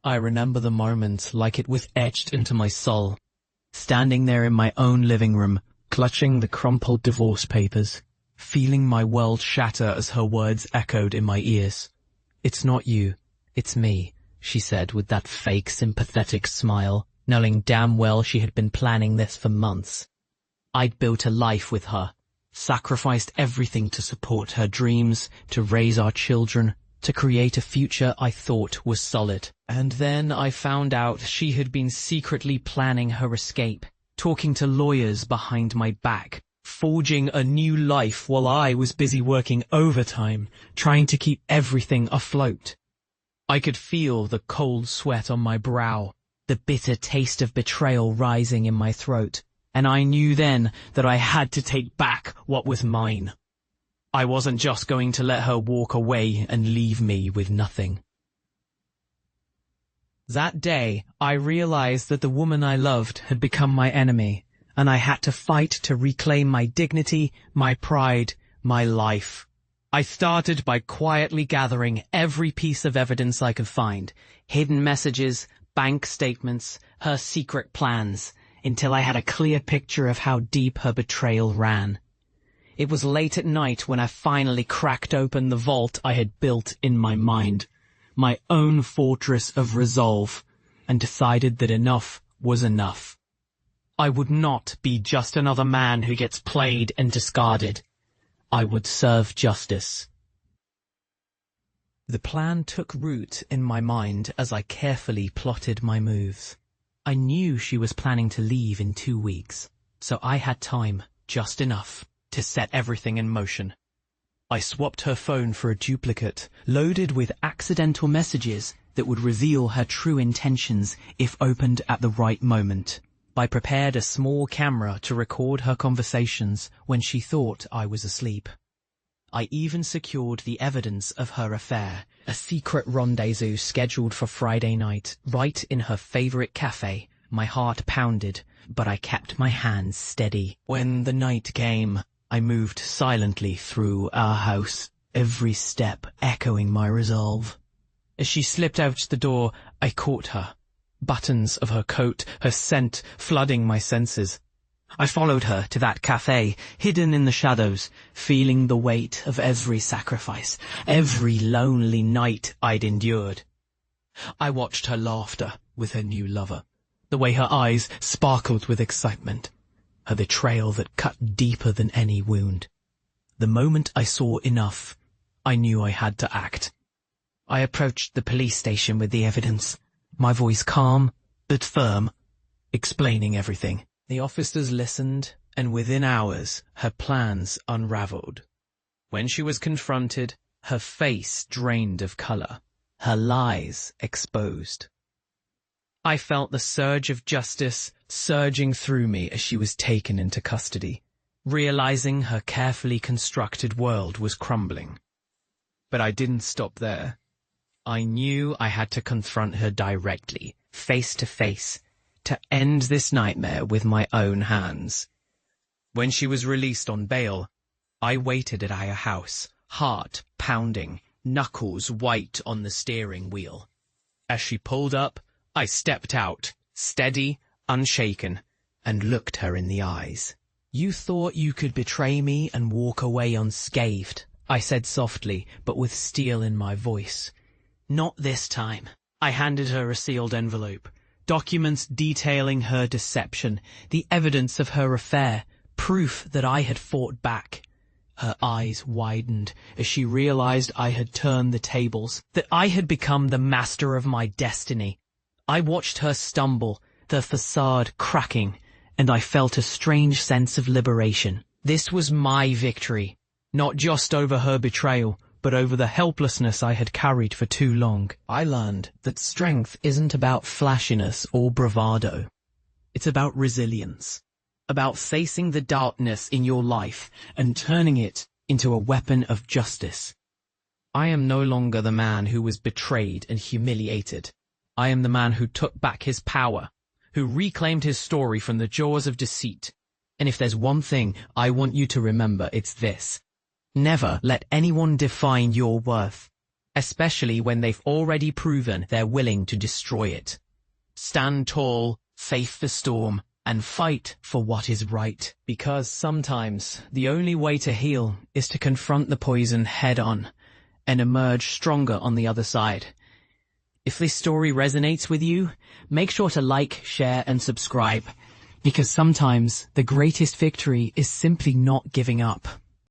I remember the moment like it was etched into my soul. Standing there in my own living room, clutching the crumpled divorce papers, feeling my world shatter as her words echoed in my ears. "It's not you, it's me," she said with that fake sympathetic smile, knowing damn well she had been planning this for months. I'd built a life with her, sacrificed everything to support her dreams, to raise our children, to create a future I thought was solid. And then I found out she had been secretly planning her escape, talking to lawyers behind my back, forging a new life while I was busy working overtime, trying to keep everything afloat. I could feel the cold sweat on my brow, the bitter taste of betrayal rising in my throat, and I knew then that I had to take back what was mine. I wasn't just going to let her walk away and leave me with nothing. That day, I realized that the woman I loved had become my enemy, and I had to fight to reclaim my dignity, my pride, my life. I started by quietly gathering every piece of evidence I could find, hidden messages, bank statements, her secret plans, until I had a clear picture of how deep her betrayal ran. It was late at night when I finally cracked open the vault I had built in my mind, my own fortress of resolve, and decided that enough was enough. I would not be just another man who gets played and discarded. I would serve justice. The plan took root in my mind as I carefully plotted my moves. I knew she was planning to leave in 2 weeks, so I had time, just enough, to set everything in motion. I swapped her phone for a duplicate, loaded with accidental messages that would reveal her true intentions if opened at the right moment. I prepared a small camera to record her conversations when she thought I was asleep. I even secured the evidence of her affair, a secret rendezvous scheduled for Friday night, right in her favorite cafe. My heart pounded, but I kept my hands steady. When the night came, I moved silently through our house, every step echoing my resolve. As she slipped out the door, I caught her. Buttons of her coat, her scent flooding my senses. I followed her to that cafe, hidden in the shadows, feeling the weight of every sacrifice, every lonely night I'd endured. I watched her laughter with her new lover, the way her eyes sparkled with excitement, her betrayal that cut deeper than any wound. The moment I saw enough, I knew I had to act. I approached the police station with the evidence, my voice calm but firm, explaining everything. The officers listened, and within hours her plans unraveled. When she was confronted, her face drained of color, her lies exposed. I felt the surge of justice surging through me as she was taken into custody, realizing her carefully constructed world was crumbling. But I didn't stop there. I knew I had to confront her directly, face to face, to end this nightmare with my own hands. When she was released on bail, I waited at our house, heart pounding, knuckles white on the steering wheel. As she pulled up, I stepped out, steady, unshaken, and looked her in the eyes. "You thought you could betray me and walk away unscathed," I said softly, but with steel in my voice. "Not this time." I handed her a sealed envelope, documents detailing her deception, the evidence of her affair, proof that I had fought back. Her eyes widened as she realized I had turned the tables, that I had become the master of my destiny. I watched her stumble, the facade cracking, and I felt a strange sense of liberation. This was my victory, not just over her betrayal, but over the helplessness I had carried for too long. I learned that strength isn't about flashiness or bravado. It's about resilience, about facing the darkness in your life and turning it into a weapon of justice. I am no longer the man who was betrayed and humiliated. I am the man who took back his power, who reclaimed his story from the jaws of deceit. And if there's one thing I want you to remember, it's this. Never let anyone define your worth. especially when they've already proven they're willing to destroy it. Stand tall, face the storm, and fight for what is right. Because sometimes the only way to heal is to confront the poison head-on and emerge stronger on the other side. If this story resonates with you, make sure to like, share, and subscribe. Because sometimes the greatest victory is simply not giving up.